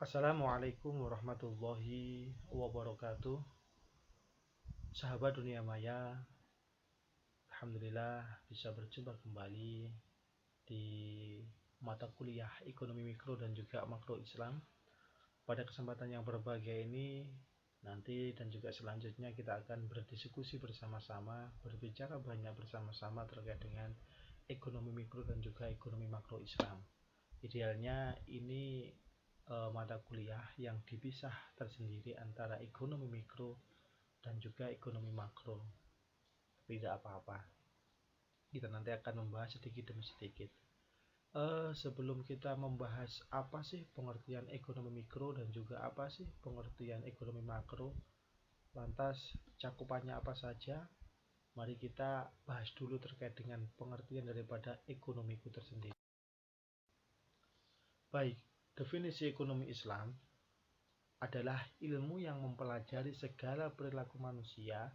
Assalamualaikum warahmatullahi wabarakatuh. Sahabat dunia maya, alhamdulillah bisa berjumpa kembali di mata kuliah Ekonomi Mikro dan juga Makro Islam. Pada kesempatan yang berbahagia ini, nanti dan juga selanjutnya kita akan berdiskusi bersama-sama, berbicara banyak bersama-sama terkait dengan ekonomi mikro dan juga ekonomi makro Islam. Idealnya ini mata kuliah yang dipisah tersendiri antara ekonomi mikro dan juga ekonomi makro. Tidak apa-apa, kita nanti akan membahas sedikit demi sedikit. Sebelum kita membahas apa sih pengertian ekonomi mikro dan juga apa sih pengertian ekonomi makro, lantas cakupannya apa saja, mari kita bahas dulu terkait dengan pengertian daripada ekonomi itu tersendiri. Baik, definisi ekonomi Islam adalah ilmu yang mempelajari segala perilaku manusia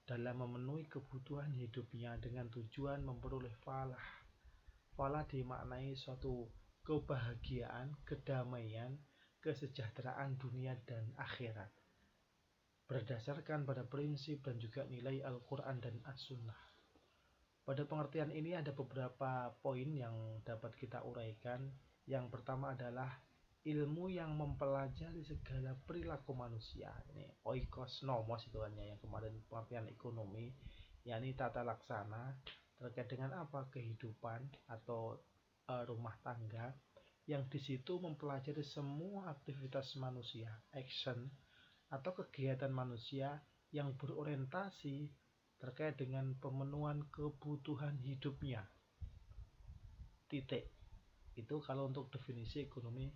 dalam memenuhi kebutuhan hidupnya dengan tujuan memperoleh falah. Falah dimaknai suatu kebahagiaan, kedamaian, kesejahteraan dunia dan akhirat, berdasarkan pada prinsip dan juga nilai Al-Quran dan As-Sunnah. Pada pengertian ini ada beberapa poin yang dapat kita uraikan. Yang pertama adalah ilmu yang mempelajari segala perilaku manusia. Ini oikos nomos itu hanya yang kemarin pengertian ekonomi, yakni tata laksana terkait dengan apa kehidupan atau rumah tangga, yang di situ mempelajari semua aktivitas manusia, action atau kegiatan manusia yang berorientasi terkait dengan pemenuhan kebutuhan hidupnya. Titik. Itu kalau untuk definisi ekonomi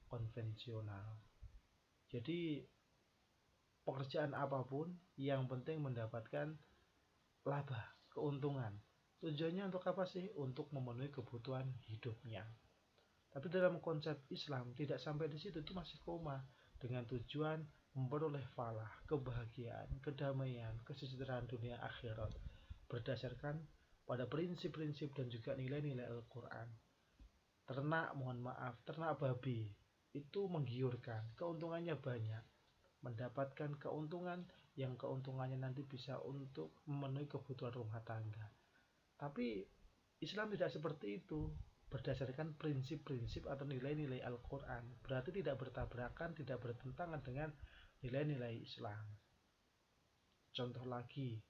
konvensional. Jadi pekerjaan apapun yang penting mendapatkan laba, keuntungan. Tujuannya untuk apa sih? Untuk memenuhi kebutuhan hidupnya. Tapi dalam konsep Islam tidak sampai di situ, itu masih koma, dengan tujuan memperoleh falah, kebahagiaan, kedamaian, kesejahteraan dunia akhirat, berdasarkan pada prinsip-prinsip dan juga nilai-nilai Al-Quran. Ternak babi itu menggiurkan, keuntungannya banyak, mendapatkan keuntungan yang keuntungannya nanti bisa untuk memenuhi kebutuhan rumah tangga. Tapi Islam tidak seperti itu, berdasarkan prinsip-prinsip atau nilai-nilai Al-Quran, berarti tidak bertabrakan, tidak bertentangan dengan nilai-nilai Islam. Contoh lagi,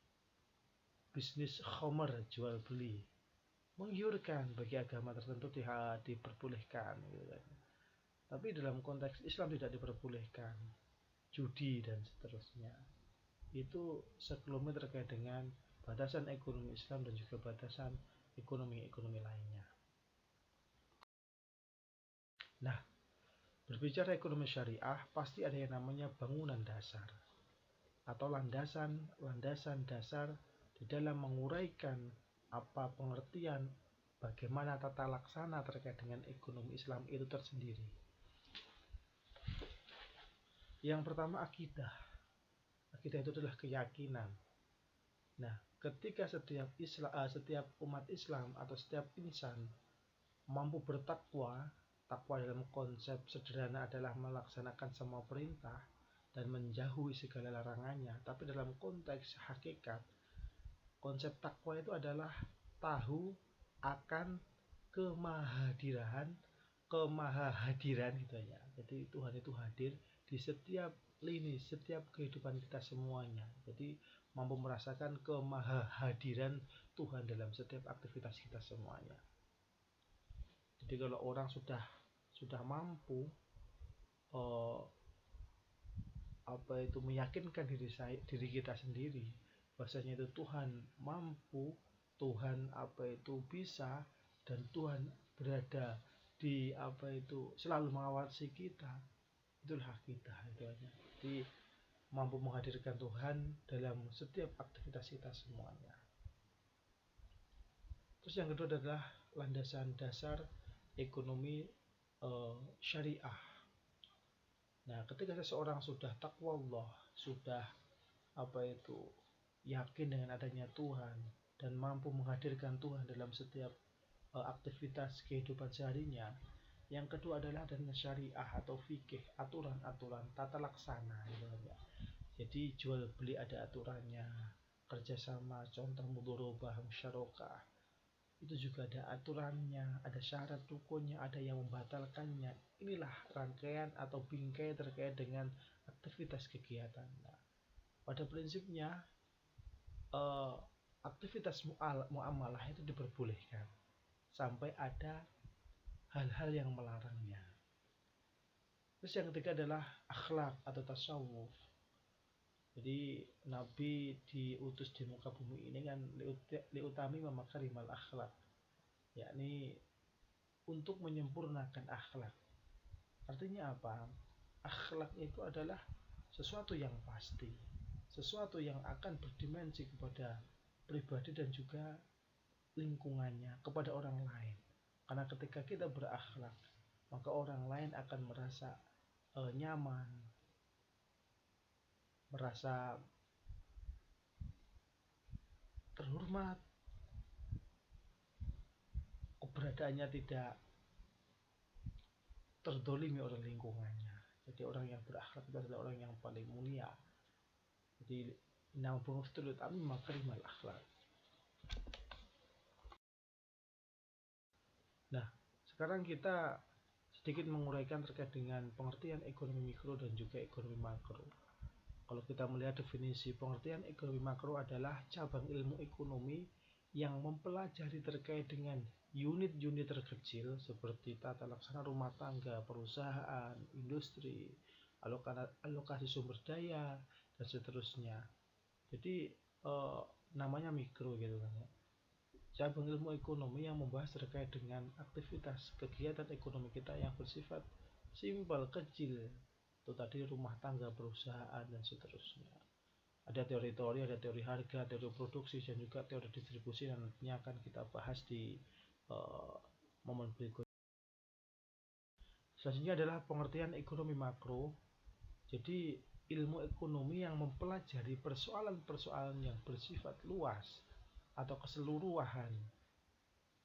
bisnis khomer, jual beli, menggiurkan, bagi agama tertentu diperbolehkan gitu kan. Tapi dalam konteks Islam tidak diperbolehkan. Judi dan seterusnya, itu sekelumit terkait dengan batasan ekonomi Islam dan juga batasan ekonomi lainnya. Nah, berbicara ekonomi syariah, pasti ada yang namanya bangunan dasar atau landasan dasar di dalam menguraikan apa pengertian bagaimana tata laksana terkait dengan ekonomi Islam itu tersendiri. Yang pertama, akidah. Akidah itu adalah keyakinan. Nah, ketika setiap umat Islam atau setiap insan mampu bertakwa, takwa dalam konsep sederhana adalah melaksanakan semua perintah dan menjauhi segala larangannya. Tapi dalam konteks hakikat, konsep takwa itu adalah tahu akan kemahahadiran gitu ya. Jadi Tuhan itu hadir di setiap lini, setiap kehidupan kita semuanya. Jadi mampu merasakan kemahahadiran Tuhan dalam setiap aktivitas kita semuanya. Jadi kalau orang sudah mampu meyakinkan diri kita sendiri bahwasanya itu Tuhan mampu, Tuhan bisa, dan Tuhan berada di selalu mengawasi kita, itulah akidah itu aja. Jadi mampu menghadirkan Tuhan dalam setiap aktivitas kita semuanya. Terus yang kedua adalah landasan dasar ekonomi syariah. Nah, ketika seseorang sudah takwa Allah, sudah yakin dengan adanya Tuhan dan mampu menghadirkan Tuhan dalam setiap aktivitas kehidupan seharinya, Yang kedua adalah adanya syariah atau fikih, aturan-aturan tata laksana gitu kan ya. Jadi jual beli ada aturannya, kerjasama contoh mudharabah musyarakah itu juga ada aturannya, ada syarat rukunnya, ada yang membatalkannya. Inilah rangkaian atau bingkai terkait dengan aktivitas kegiatan. Nah, pada prinsipnya eh, aktivitas muamalah itu diperbolehkan sampai ada hal-hal yang melarangnya. Terus yang ketiga adalah akhlak atau tasawuf. Jadi Nabi diutus di muka bumi ini kan liutami memakarimal akhlak, yakni untuk menyempurnakan akhlak. Artinya apa? Akhlak itu adalah sesuatu yang pasti, sesuatu yang akan berdimensi kepada pribadi dan juga lingkungannya, kepada orang lain. Karena ketika kita berakhlak, maka orang lain akan merasa nyaman, merasa terhormat, keberadaannya tidak terdolimi oleh lingkungannya. Jadi orang yang berakhlak itu adalah orang yang paling mulia. Jadi nama Bung Ami makrimal akhlak. Nah, sekarang kita sedikit menguraikan terkait dengan pengertian ekonomi mikro dan juga ekonomi makro. Kalau kita melihat definisi pengertian ekonomi makro adalah cabang ilmu ekonomi yang mempelajari terkait dengan unit-unit terkecil seperti tata laksana rumah tangga, perusahaan, industri, alokasi sumber daya, dan seterusnya. Jadi namanya mikro gitu kan ya. Cabang ilmu ekonomi yang membahas terkait dengan aktivitas kegiatan ekonomi kita yang bersifat simpel, kecil. Itu tadi rumah tangga, perusahaan, dan seterusnya. Ada teori-teori, ada teori harga, teori produksi, dan juga teori distribusi yang nantinya akan kita bahas di momen berikutnya. Selanjutnya adalah pengertian ekonomi makro. Jadi ilmu ekonomi yang mempelajari persoalan-persoalan yang bersifat luas atau keseluruhan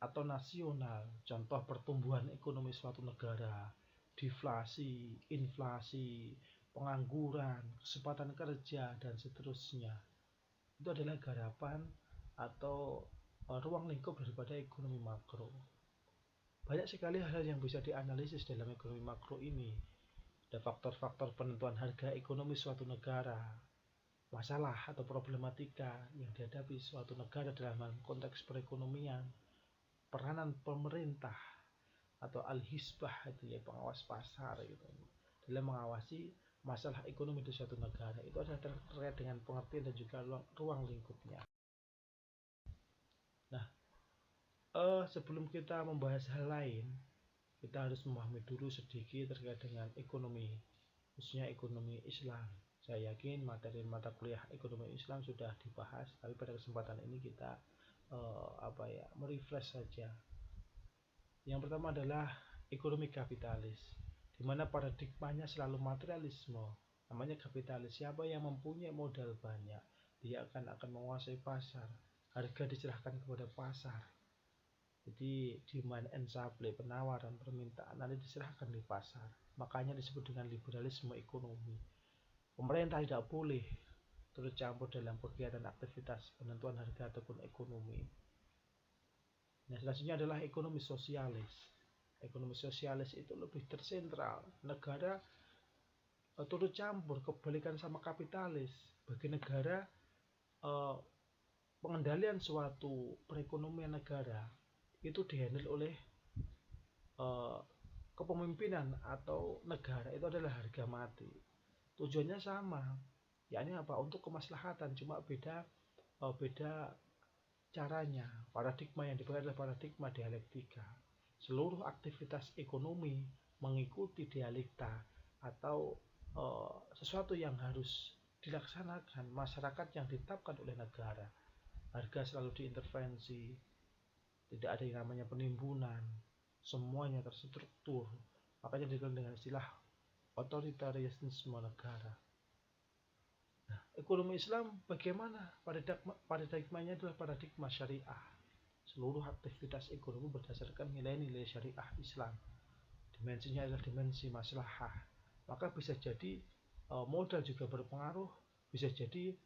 atau nasional, contoh pertumbuhan ekonomi suatu negara, deflasi, inflasi, pengangguran, kesempatan kerja, dan seterusnya. Itu adalah garapan atau ruang lingkup daripada ekonomi makro. Banyak sekali hal yang bisa dianalisis dalam ekonomi makro ini. Ada faktor-faktor penentuan harga ekonomi suatu negara, masalah atau problematika yang dihadapi suatu negara dalam konteks perekonomian, peranan pemerintah atau al-hisbah itu ya pengawas pasar gitu dalam mengawasi masalah ekonomi di suatu negara. Itu adalah terkait dengan pengertian dan juga ruang lingkupnya. Nah, sebelum kita membahas hal lain, kita harus memahami dulu sedikit terkait dengan ekonomi, khususnya ekonomi Islam. Saya yakin materi mata kuliah ekonomi Islam sudah dibahas, tapi pada kesempatan ini kita merefresh saja. Yang pertama adalah ekonomi kapitalis, di mana paradigmanya selalu materialisme. Namanya kapitalis, siapa yang mempunyai modal banyak, dia akan menguasai pasar. Harga diserahkan kepada pasar. Jadi demand and supply, penawaran, permintaan nanti diserahkan di pasar. Makanya disebut dengan liberalisme ekonomi. Pemerintah tidak boleh turut campur dalam kegiatan aktivitas penentuan harga ataupun ekonomi. Nah, selanjutnya adalah ekonomi sosialis. Ekonomi sosialis itu lebih tersentral. Negara turut campur, kebalikan sama kapitalis. Bagi negara, pengendalian suatu perekonomian negara itu dihandle oleh kepemimpinan atau negara, itu adalah harga mati. Tujuannya sama, yakni apa? Untuk kemaslahatan, cuma beda caranya. Paradigma yang dipakai adalah paradigma dialektika. Seluruh aktivitas ekonomi mengikuti dialektika atau sesuatu yang harus dilaksanakan masyarakat yang ditetapkan oleh negara. Harga selalu diintervensi, tidak ada yang namanya penimbunan, semuanya terstruktur. Makanya dikenal dengan istilah otoritarianisme negara. Nah, ekonomi Islam bagaimana? Paradigmanya adalah paradigma syariah. Seluruh aktivitas ekonomi berdasarkan nilai-nilai syariah Islam, dimensinya adalah dimensi maslahah, maka bisa jadi modal juga berpengaruh, bisa jadi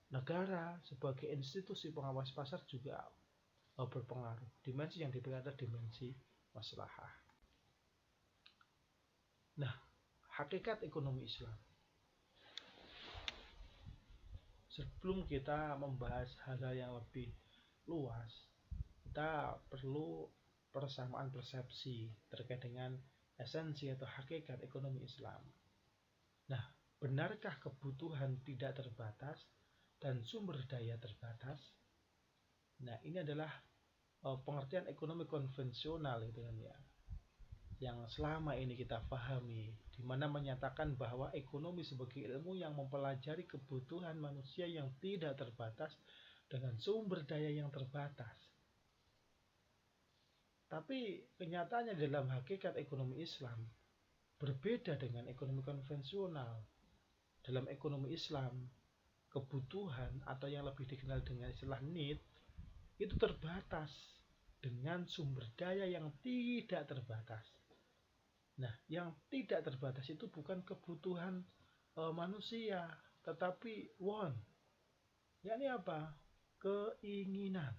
negara sebagai institusi pengawas pasar juga berpengaruh. Dimensi yang dipilih adalah dimensi maslahah. Nah, hakikat ekonomi Islam. Sebelum kita membahas hal-hal yang lebih luas, kita perlu persamaan persepsi terkait dengan esensi atau hakikat ekonomi Islam. Nah, benarkah kebutuhan tidak terbatas dan sumber daya terbatas? Nah, ini adalah pengertian ekonomi konvensional itu kan ya, yang selama ini kita pahami, di mana menyatakan bahwa ekonomi sebagai ilmu yang mempelajari kebutuhan manusia yang tidak terbatas dengan sumber daya yang terbatas. Tapi kenyataannya dalam hakikat ekonomi Islam berbeda dengan ekonomi konvensional. Dalam ekonomi Islam, kebutuhan atau yang lebih dikenal dengan istilah need itu terbatas dengan sumber daya yang tidak terbatas. Nah, yang tidak terbatas itu bukan kebutuhan manusia, tetapi want. Yakni apa? Keinginan.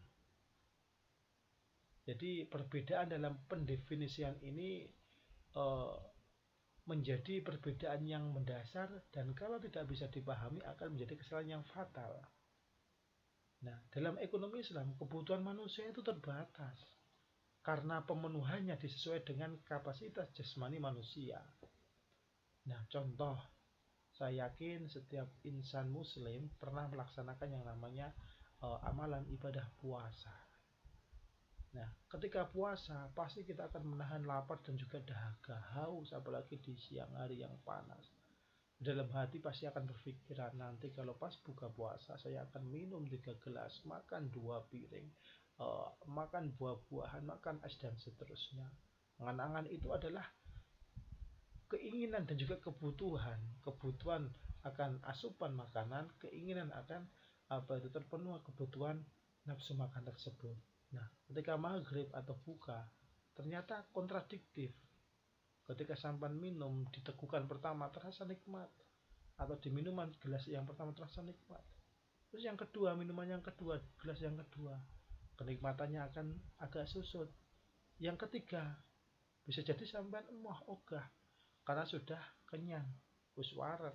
Jadi perbedaan dalam pendefinisian ini menjadi perbedaan yang mendasar dan kalau tidak bisa dipahami akan menjadi kesalahan yang fatal. Nah, dalam ekonomi Islam, kebutuhan manusia itu terbatas karena pemenuhannya disesuaikan dengan kapasitas jasmani manusia. Nah, contoh, saya yakin setiap insan muslim pernah melaksanakan yang namanya amalan ibadah puasa. Nah, ketika puasa pasti kita akan menahan lapar dan juga dahaga, haus, apalagi di siang hari yang panas. Dalam hati pasti akan berpikiran, nanti kalau pas buka puasa saya akan minum 3 gelas, makan 2 piring, makan buah-buahan, makan es dan seterusnya. Angan-angan itu adalah keinginan dan juga kebutuhan akan asupan makanan, keinginan akan terpenuh kebutuhan nafsu makan tersebut. Nah, ketika maghrib atau buka ternyata kontradiktif. Ketika sampan minum ditegukan pertama terasa nikmat, atau di minuman gelas yang pertama terasa nikmat, terus yang kedua, minuman yang kedua, gelas yang kedua, kenikmatannya akan agak susut. Yang ketiga bisa jadi sampan emoh ogah karena sudah kenyang, wis waret.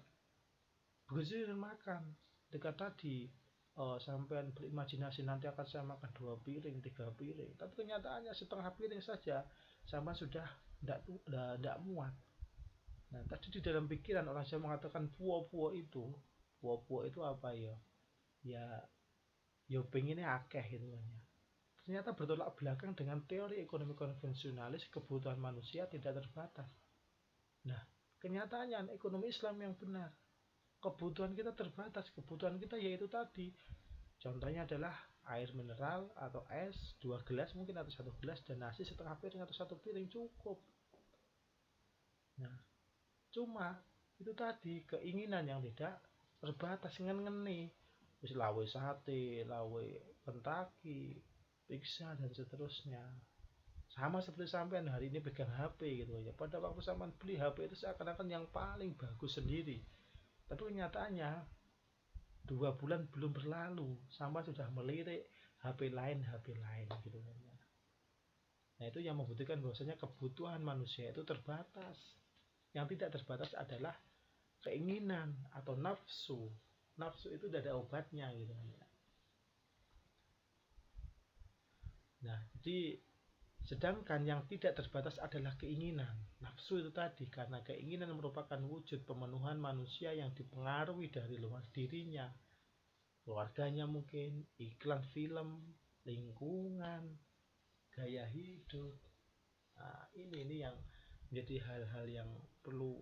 Begitu makan, dekat tadi sampean berimajinasi nanti akan saya makan 2 piring, 3 piring, tapi kenyataannya setengah piring saja sama sudah tidak muat. Nah, tadi di dalam pikiran orang saya mengatakan puo-puo itu apa ya? Ya pengennya akeh gitu kan ya. Ternyata bertolak belakang dengan teori ekonomi konvensionalis kebutuhan manusia tidak terbatas. Nah, kenyataannya ekonomi Islam yang benar. Kebutuhan kita terbatas, kebutuhan kita yaitu tadi. Contohnya adalah air mineral atau es 2 gelas mungkin atau 1 gelas dan nasi setengah piring atau 1 piring cukup. Nah, cuma itu tadi keinginan yang tidak terbatas ngeni wis lawe sate, lawe Kentucky, pizza dan seterusnya. Sama seperti sampean hari ini pegang HP gitu aja. Pada waktu sampean beli HP itu seakan-akan yang paling bagus sendiri. Tapi kenyataannya 2 bulan belum berlalu, sama sudah melirik HP lain gitu kan. Nah, itu yang membuktikan bahwasanya kebutuhan manusia itu terbatas. Yang tidak terbatas adalah keinginan atau nafsu. Nafsu itu tidak ada obatnya gitu kan. Nah, jadi sedangkan yang tidak terbatas adalah keinginan. Nafsu itu tadi karena keinginan merupakan wujud pemenuhan manusia yang dipengaruhi dari luar dirinya. Keluarganya mungkin, iklan film, lingkungan, gaya hidup. Nah, ini yang menjadi hal-hal yang perlu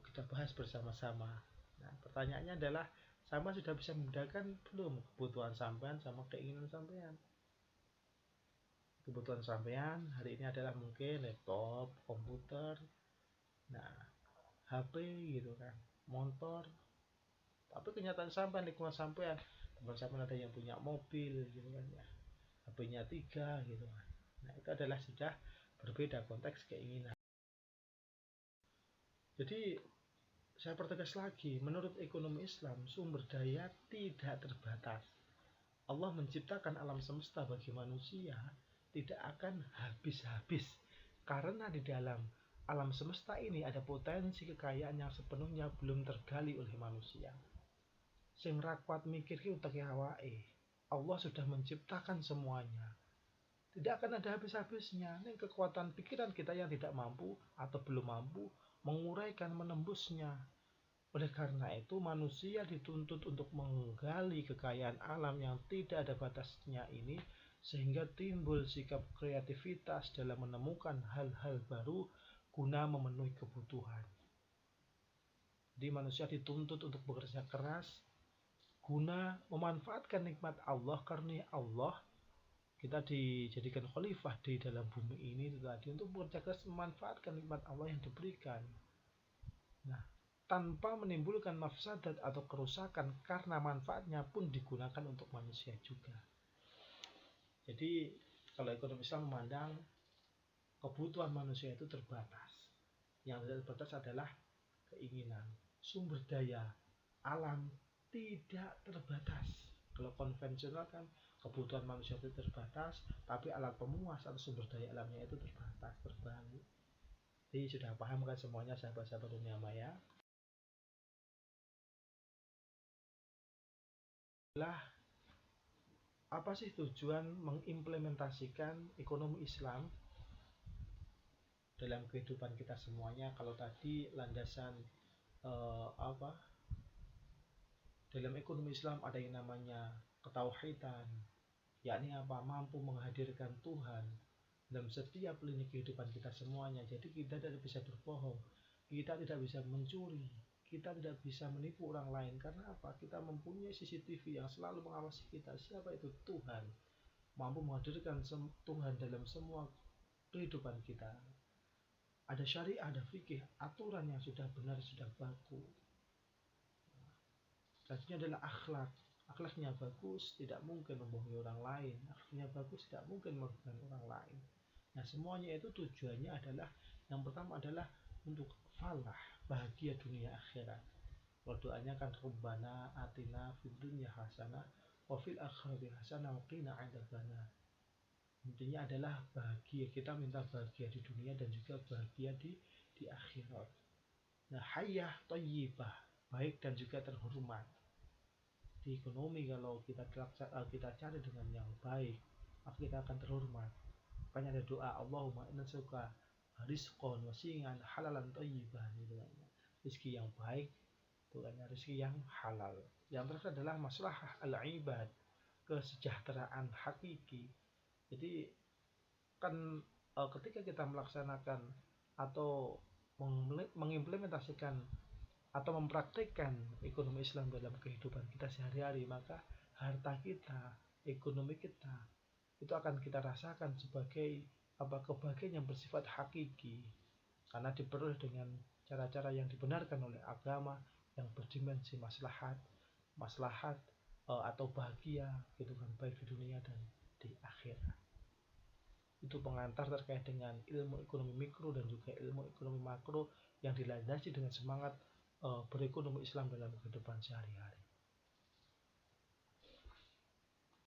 kita bahas bersama-sama. Nah, pertanyaannya adalah sama sudah bisa membedakan belum kebutuhan sampean sama keinginan sampean? Kebutuhan sampean hari ini adalah mungkin laptop, komputer, nah HP gitu kan, motor. Tapi kenyataan sampean, lingkungan sampean, teman sampean ada yang punya mobil gitu kan ya, HP-nya 3 gitu kan. Nah, itu adalah sudah berbeda konteks keinginan. Jadi saya pertegas lagi, menurut ekonomi Islam, sumber daya tidak terbatas. Allah menciptakan alam semesta bagi manusia tidak akan habis-habis. Karena di dalam alam semesta ini ada potensi kekayaan yang sepenuhnya belum tergali oleh manusia. Sing ra kuat mikir ki uteke awake. Allah sudah menciptakan semuanya. Tidak akan ada habis-habisnya. Ini kekuatan pikiran kita yang tidak mampu atau belum mampu menguraikan, menembusnya. Oleh karena itu, manusia dituntut untuk menggali kekayaan alam yang tidak ada batasnya ini, sehingga timbul sikap kreativitas dalam menemukan hal-hal baru guna memenuhi kebutuhan. Jadi manusia dituntut untuk bekerja keras guna memanfaatkan nikmat Allah, karena Allah kita dijadikan khalifah di dalam bumi ini itu tadi untuk bekerja keras memanfaatkan nikmat Allah yang diberikan. Nah, tanpa menimbulkan mafsadat atau kerusakan, karena manfaatnya pun digunakan untuk manusia juga. Jadi kalau ekonomi Islam memandang kebutuhan manusia itu terbatas. Yang tidak terbatas adalah keinginan. Sumber daya alam tidak terbatas. Kalau konvensional kan kebutuhan manusia itu terbatas, tapi alat pemuas atau sumber daya alamnya itu terbatas, terbalik. Jadi sudah paham kan semuanya sahabat-sahabat dunia maya? Lah, apa sih tujuan mengimplementasikan ekonomi Islam dalam kehidupan kita semuanya? Kalau tadi landasan apa? Dalam ekonomi Islam ada yang namanya ketauhidan, yakni apa? Mampu menghadirkan Tuhan dalam setiap lini kehidupan kita semuanya. Jadi kita tidak bisa berbohong, kita tidak bisa mencuri, kita tidak bisa menipu orang lain. Karena apa? Kita mempunyai CCTV yang selalu mengawasi kita. Siapa itu? Tuhan. Mampu menghadirkan Tuhan dalam semua kehidupan kita. Ada syariah, ada fikih, aturan yang sudah benar, sudah baku. Selanjutnya adalah akhlak. Akhlaknya bagus, tidak mungkin membohongi orang lain. Akhlaknya bagus, tidak mungkin merugikan orang lain. Nah, semuanya itu tujuannya adalah, yang pertama adalah untuk falah, bahagia dunia akhirat. Kalau doanya kan Rabbana atina fid dunya hasanah wa fil akhirati hasanah wa qina adzabannar. Intinya adalah bahagia, kita minta bahagia di dunia dan juga bahagia di akhirat. Nah, hayah thayyibah, baik dan juga terhormat. Di ekonomi kalau kita cari dengan yang baik, maka kita akan terhormat. Makanya ada doa, Allahumma inna suka rizqon wasingan halalan thayyibah, gitu kan. Rezeki yang baik, doanya rezeki yang halal. Yang terakhir adalah masalah al-ibad, kesejahteraan hakiki. Jadi kan ketika kita melaksanakan atau mengimplementasikan atau mempraktikkan ekonomi Islam dalam kehidupan kita sehari-hari, maka harta kita, ekonomi kita itu akan kita rasakan sebagai kebahagiaan yang bersifat hakiki, karena diperoleh dengan cara-cara yang dibenarkan oleh agama yang berdimensi maslahat, maslahat atau bahagia, gitu kan, baik di dunia dan di akhirat. Itu pengantar terkait dengan ilmu ekonomi mikro dan juga ilmu ekonomi makro yang dilandasi dengan semangat berekonomi Islam dalam kehidupan sehari-hari.